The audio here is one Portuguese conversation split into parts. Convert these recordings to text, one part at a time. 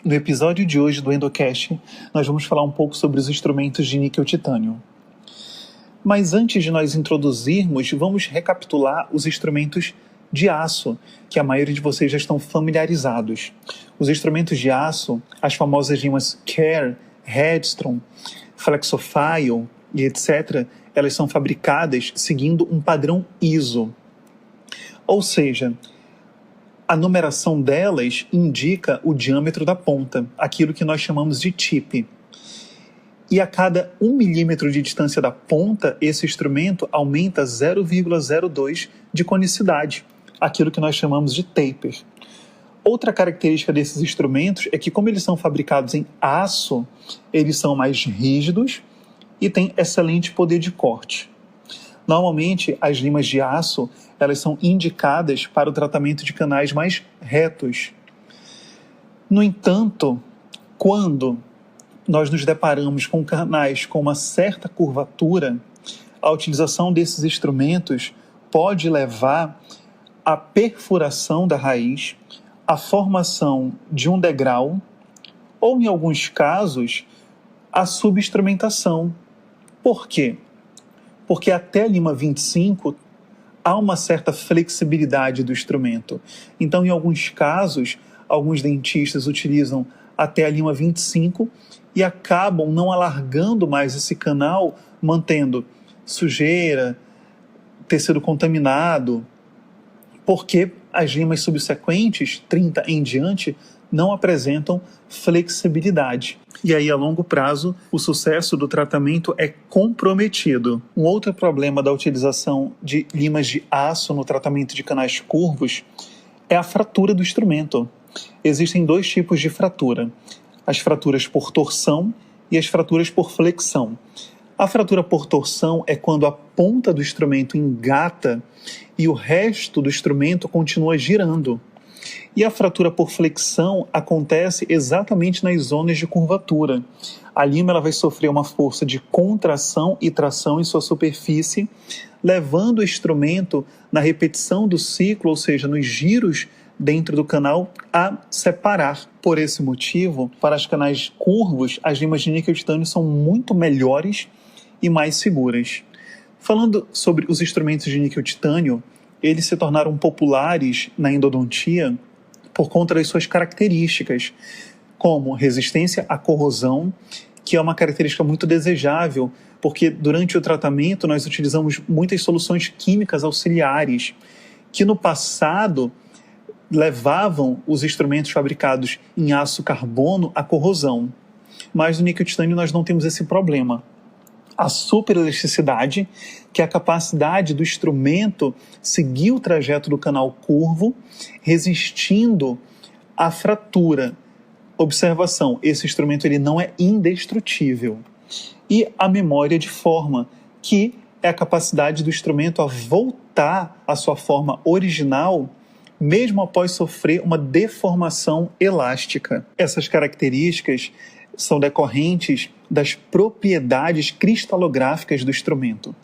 No episódio de hoje do Endocast, nós vamos falar um pouco sobre os instrumentos de níquel-titânio. Mas antes de nós introduzirmos, vamos recapitular os instrumentos de aço, que a maioria de vocês já estão familiarizados. Os instrumentos de aço, as famosas limas Kerr, Redstone, Flexofile e etc., elas são fabricadas seguindo um padrão ISO. Ou seja, a numeração delas indica o diâmetro da ponta, aquilo que nós chamamos de tip. E a cada 1 milímetro de distância da ponta, esse instrumento aumenta 0,02 de conicidade, aquilo que nós chamamos de taper. Outra característica desses instrumentos é que, como eles são fabricados em aço, eles são mais rígidos e têm excelente poder de corte. Normalmente, as limas de aço elas são indicadas para o tratamento de canais mais retos. No entanto, quando nós nos deparamos com canais com uma certa curvatura, a utilização desses instrumentos pode levar à perfuração da raiz, à formação de um degrau ou, em alguns casos, à subinstrumentação. Por quê? Porque até a lima 25 há uma certa flexibilidade do instrumento. Então, em alguns casos, alguns dentistas utilizam até a lima 25 e acabam não alargando mais esse canal, mantendo sujeira, tecido contaminado, porque as limas subsequentes, 30 em diante, não apresentam flexibilidade. E aí, a longo prazo, o sucesso do tratamento é comprometido. Um outro problema da utilização de limas de aço no tratamento de canais curvos é a fratura do instrumento. Existem 2 tipos de fratura: as fraturas por torção e as fraturas por flexão. A fratura por torção é quando a ponta do instrumento engata e o resto do instrumento continua girando. E a fratura por flexão acontece exatamente nas zonas de curvatura. A lima ela vai sofrer uma força de contração e tração em sua superfície, levando o instrumento na repetição do ciclo, ou seja, nos giros dentro do canal, a separar. Por esse motivo, para os canais curvos, as limas de níquel-titânio são muito melhores e mais seguras. Falando sobre os instrumentos de níquel-titânio, eles se tornaram populares na endodontia por conta das suas características, como resistência à corrosão, que é uma característica muito desejável, porque durante o tratamento nós utilizamos muitas soluções químicas auxiliares, que no passado levavam os instrumentos fabricados em aço carbono à corrosão. Mas no níquel-titânio nós não temos esse problema. A superelasticidade, que é a capacidade do instrumento seguir o trajeto do canal curvo, resistindo à fratura. Observação, esse instrumento ele não é indestrutível. E a memória de forma, que é a capacidade do instrumento a voltar à sua forma original, mesmo após sofrer uma deformação elástica. Essas características são decorrentes das propriedades cristalográficas do instrumento.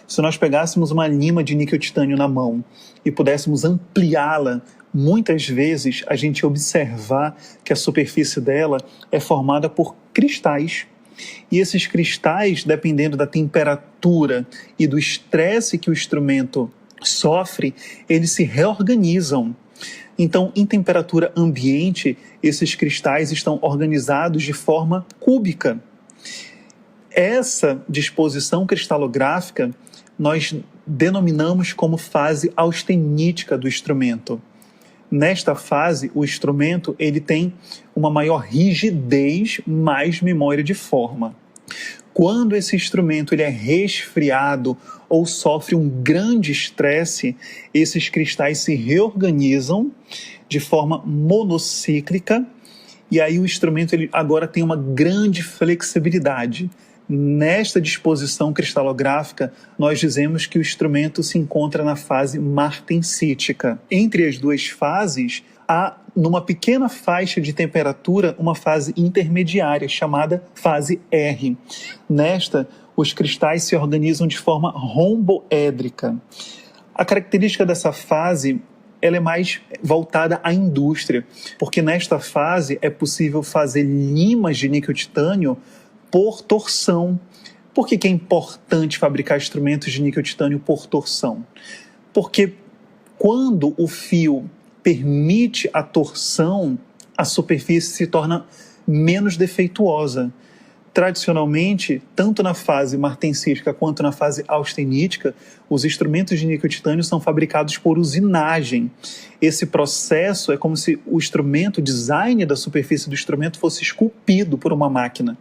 Se nós pegássemos uma lima de níquel-titânio na mão e pudéssemos ampliá-la, muitas vezes a gente observar que a superfície dela é formada por cristais. E esses cristais, dependendo da temperatura e do estresse que o instrumento sofre, eles se reorganizam. Então, em temperatura ambiente, esses cristais estão organizados de forma cúbica. Essa disposição cristalográfica nós denominamos como fase austenítica do instrumento. Nesta fase, o instrumento ele tem uma maior rigidez, mais memória de forma. Quando esse instrumento ele é resfriado ou sofre um grande estresse, esses cristais se reorganizam de forma monocíclica e aí o instrumento ele agora tem uma grande flexibilidade. Nesta disposição cristalográfica, nós dizemos que o instrumento se encontra na fase martensítica. Entre as 2 fases, há, numa pequena faixa de temperatura, uma fase intermediária, chamada fase R. Nesta, os cristais se organizam de forma romboédrica. A característica dessa fase ela é mais voltada à indústria, porque nesta fase é possível fazer limas de níquel-titânio por torção. Por que é importante fabricar instrumentos de níquel-titânio por torção? Porque quando o fio permite a torção, a superfície se torna menos defeituosa. Tradicionalmente, tanto na fase martensítica quanto na fase austenítica, os instrumentos de níquel-titânio são fabricados por usinagem. Esse processo é como se o design da superfície do instrumento fosse esculpido por uma máquina.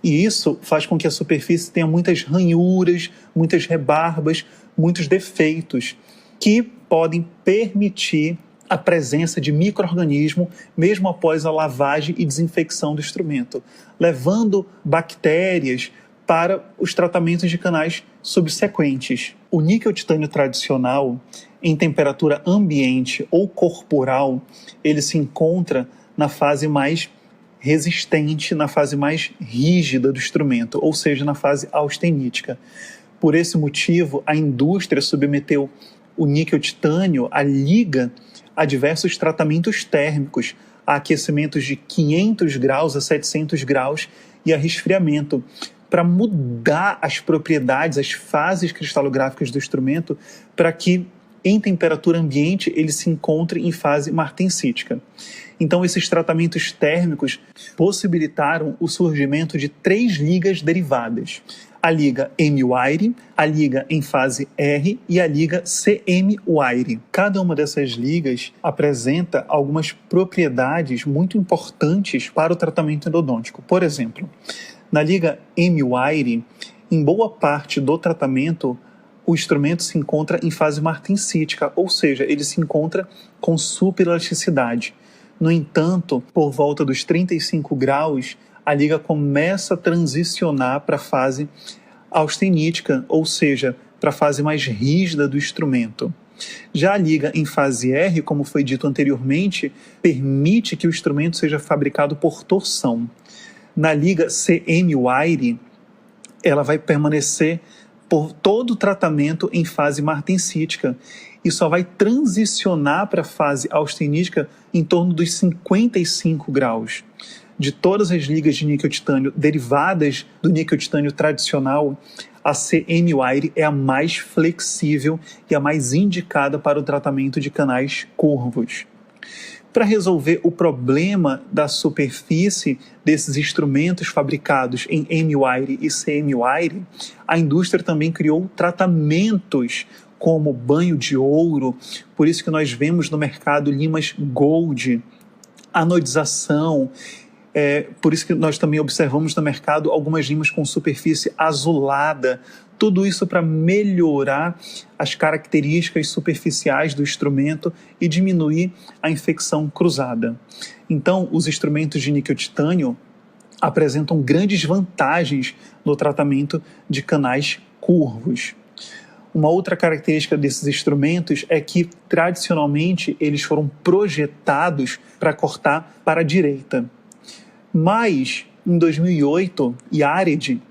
E isso faz com que a superfície tenha muitas ranhuras, muitas rebarbas, muitos defeitos, que podem permitir a presença de micro-organismos mesmo após a lavagem e desinfecção do instrumento, levando bactérias para os tratamentos de canais subsequentes. O níquel-titânio tradicional, em temperatura ambiente ou corporal, ele se encontra na fase mais resistente, na fase mais rígida do instrumento, ou seja, na fase austenítica. Por esse motivo, a indústria submeteu o níquel-titânio, a liga, a diversos tratamentos térmicos, a aquecimentos de 500 graus a 700 graus e a resfriamento, para mudar as propriedades, as fases cristalográficas do instrumento, para que, em temperatura ambiente, ele se encontre em fase martensítica. Então, esses tratamentos térmicos possibilitaram o surgimento de 3 ligas derivadas: a liga M-Wire, a liga em fase R e a liga CM-Wire. Cada uma dessas ligas apresenta algumas propriedades muito importantes para o tratamento endodôntico. Por exemplo, na liga M-Wire, em boa parte do tratamento, o instrumento se encontra em fase martensítica, ou seja, ele se encontra com superelasticidade. No entanto, por volta dos 35 graus, a liga começa a transicionar para a fase austenítica, ou seja, para a fase mais rígida do instrumento. Já a liga em fase R, como foi dito anteriormente, permite que o instrumento seja fabricado por torção. Na liga CM-Wire, ela vai permanecer por todo o tratamento em fase martensítica e só vai transicionar para a fase austenítica em torno dos 55 graus. De todas as ligas de níquel-titânio derivadas do níquel-titânio tradicional, a CM-Wire é a mais flexível e a mais indicada para o tratamento de canais curvos. Para resolver o problema da superfície desses instrumentos fabricados em M-Wire e CM-Wire, a indústria também criou tratamentos como banho de ouro, por isso que nós vemos no mercado limas gold, anodização, por isso que nós também observamos no mercado algumas limas com superfície azulada, tudo isso para melhorar as características superficiais do instrumento e diminuir a infecção cruzada. Então, os instrumentos de níquel-titânio apresentam grandes vantagens no tratamento de canais curvos. Uma outra característica desses instrumentos é que, tradicionalmente, eles foram projetados para cortar para a direita. Mas, em 2008, Yared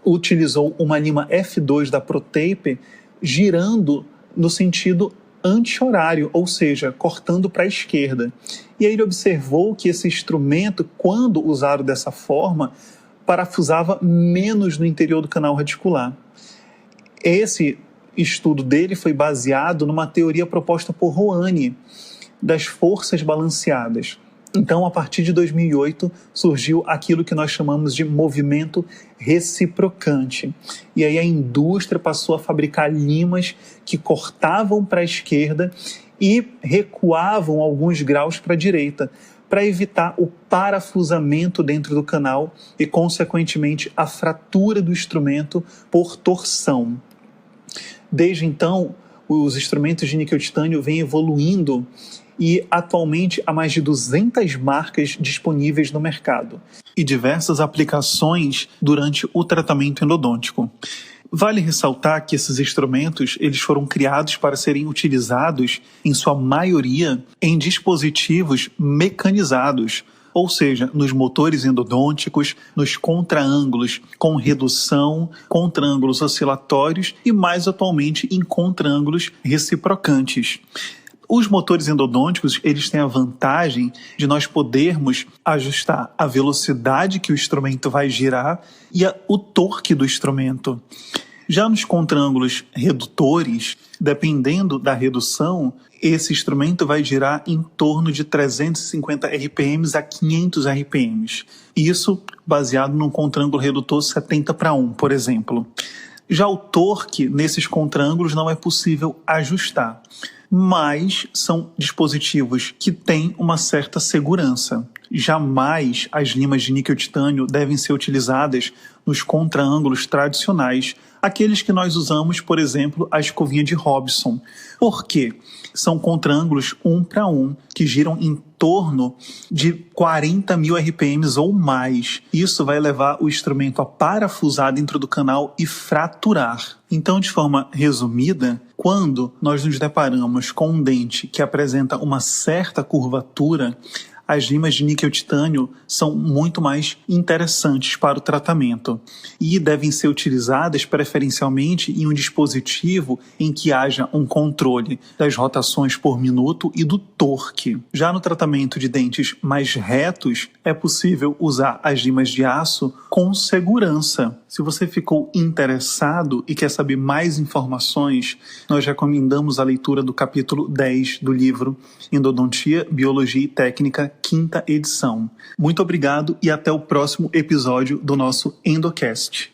utilizou uma lima F2 da ProTaper girando no sentido anti-horário, ou seja, cortando para a esquerda. E aí ele observou que esse instrumento, quando usado dessa forma, parafusava menos no interior do canal radicular. Esse estudo dele foi baseado numa teoria proposta por Rouhani, das forças balanceadas. Então, a partir de 2008, surgiu aquilo que nós chamamos de movimento reciprocante. E aí a indústria passou a fabricar limas que cortavam para a esquerda e recuavam alguns graus para a direita, para evitar o parafusamento dentro do canal e, consequentemente, a fratura do instrumento por torção. Desde então, os instrumentos de níquel-titânio vêm evoluindo e atualmente há mais de 200 marcas disponíveis no mercado e diversas aplicações durante o tratamento endodôntico. Vale ressaltar que esses instrumentos eles foram criados para serem utilizados, em sua maioria, em dispositivos mecanizados, ou seja, nos motores endodônticos, nos contraângulos com redução, contraângulos oscilatórios e, mais atualmente, em contraângulos reciprocantes. Os motores endodônticos, eles têm a vantagem de nós podermos ajustar a velocidade que o instrumento vai girar e o torque do instrumento. Já nos contraângulos redutores, dependendo da redução, esse instrumento vai girar em torno de 350 RPM a 500 RPM. Isso baseado num contraângulo redutor 70:1, por exemplo. Já o torque nesses contraângulos não é possível ajustar, mas são dispositivos que têm uma certa segurança. Jamais as limas de níquel-titânio devem ser utilizadas nos contraângulos tradicionais, aqueles que nós usamos, por exemplo, a escovinha de Hobson. Por quê? São contraângulos 1:1, que giram em torno de 40.000 RPM ou mais. Isso vai levar o instrumento a parafusar dentro do canal e fraturar. Então, de forma resumida, quando nós nos deparamos com um dente que apresenta uma certa curvatura, as limas de níquel-titânio são muito mais interessantes para o tratamento e devem ser utilizadas preferencialmente em um dispositivo em que haja um controle das rotações por minuto e do torque. Já no tratamento de dentes mais retos, é possível usar as limas de aço com segurança. Se você ficou interessado e quer saber mais informações, nós recomendamos a leitura do capítulo 10 do livro Endodontia, Biologia e Técnica, 5ª edição. Muito obrigado e até o próximo episódio do nosso Endocast.